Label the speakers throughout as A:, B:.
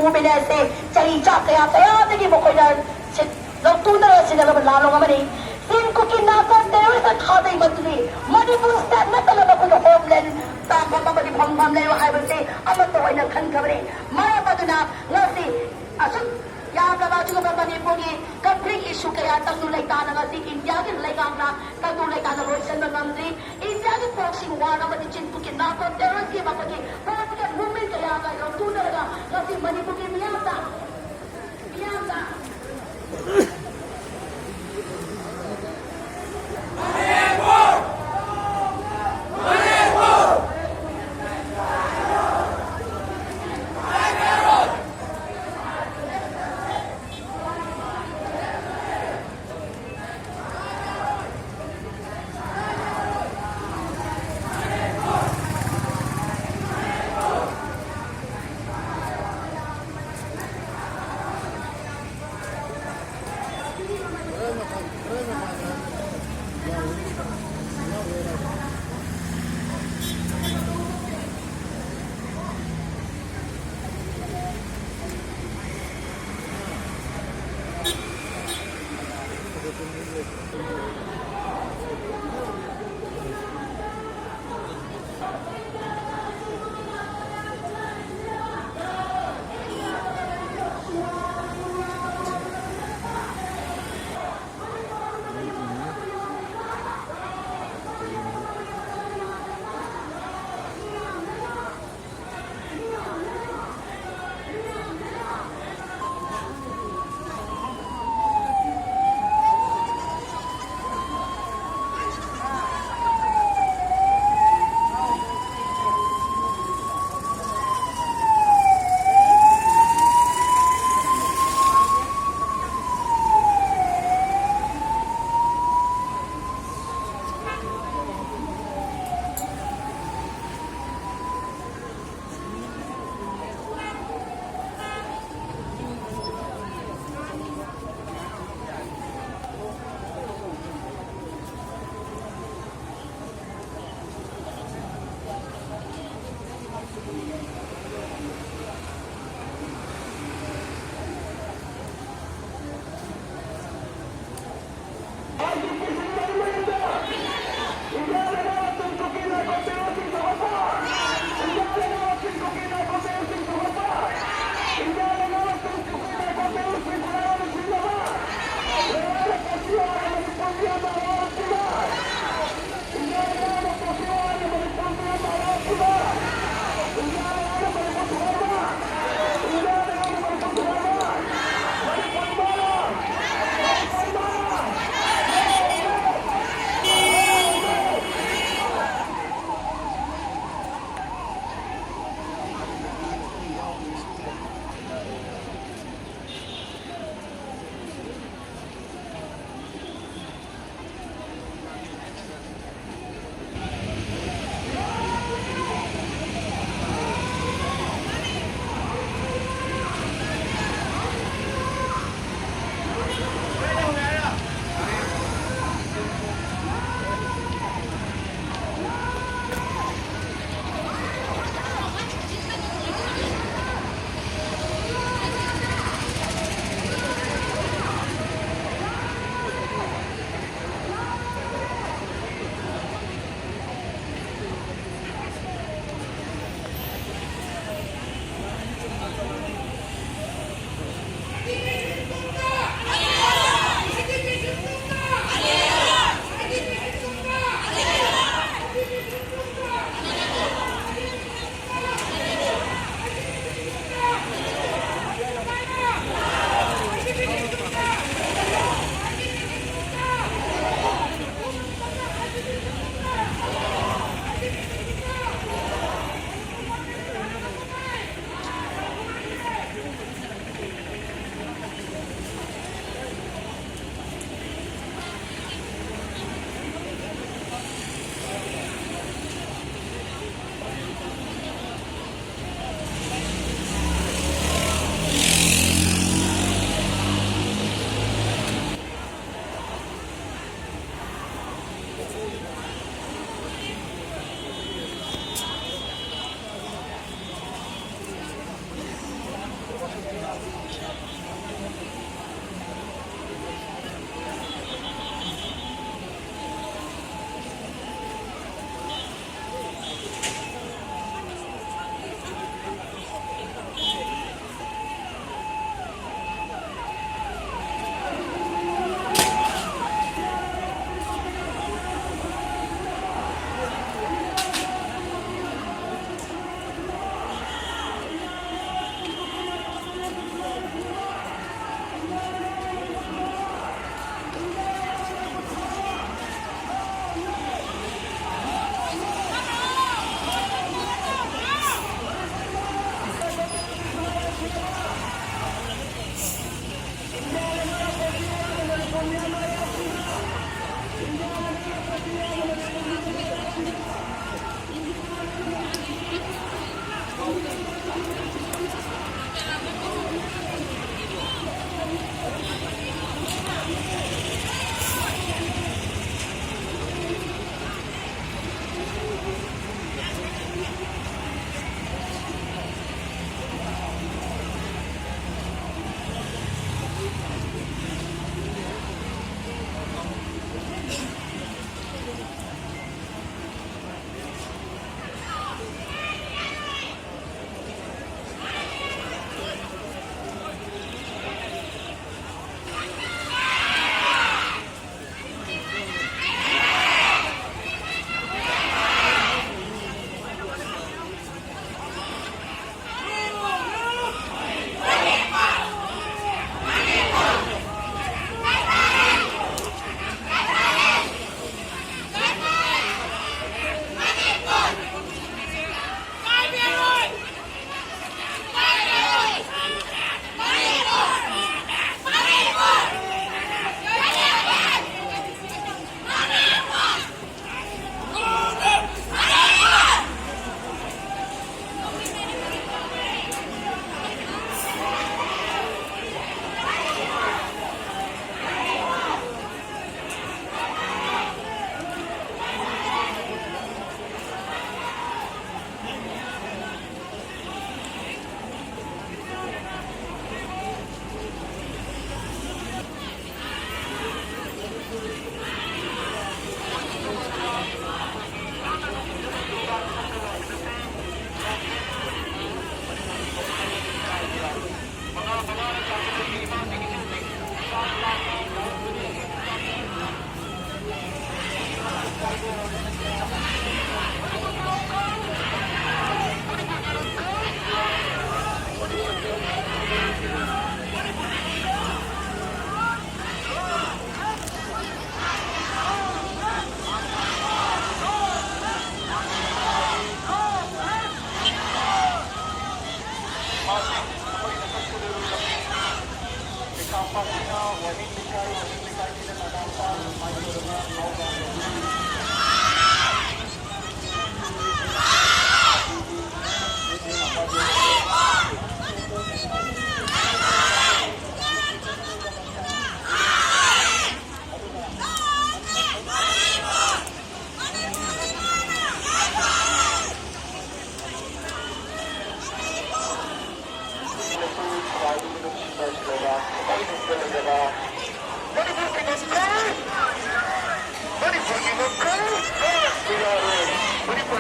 A: Rubenese, Charicha, kaya tingin mo ko yan, nagtuna na sila naman lalo nga mani. Sin ko kinakot, there is a tatay matuli. Manipur stand na talaga ko yung homeland. Tama pa manipang mamlay wa kayo say, amat to ay nagkankabri. Mara pa doon na, nga si, asot, yaga ba juga ba manipur ni, kapring issue kaya tagdulay ta na nga si, Indiagin lay kang na, tagdulay ta na Royce na Nandri, Indiagin boxing war na manichin ko kinakot, there is kima pagi, political movement kaya kayo, tuna na nga si manipur ni Miyata. Miyata.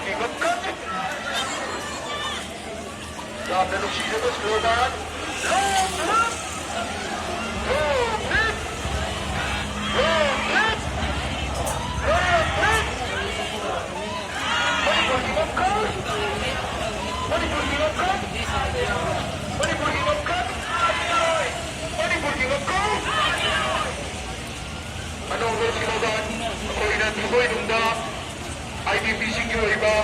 B: Manipurgingapkat. Laban ng sino to, slogan. Long hit! Long hit! Long hit! Long hit! Manipurgingapkat. Manipurgingapkat. Manipurgingapkat. Manipurgingapkat. Anong slogan? Ako inantiboy nung da. IDPC yung iba.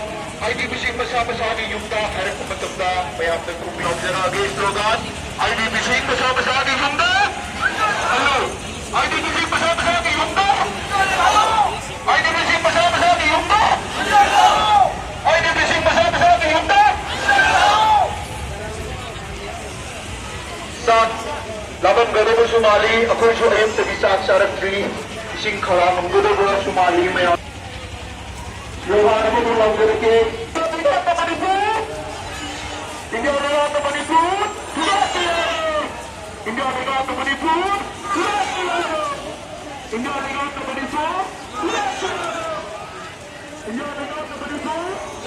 B: IDPC masama-sama yung da. Harap ko matanda. Mayap ng kumilog na nagay slogan. IDPC masama-sama yung da. Ano? IDPC masama-sama yung da. IDPC masama-sama yung da. IDPC masama-sama yung da. Sa laban gado mo sumali. Ako yung ayam sa bisa at sarap 3. Ising karang ang gado mo sumali. Mayap. Luhan mo kung lang gerke. Hindi ako maniput! Hindi ako maniput! Hindi ako maniput! Hindi ako maniput! Hindi ako maniput!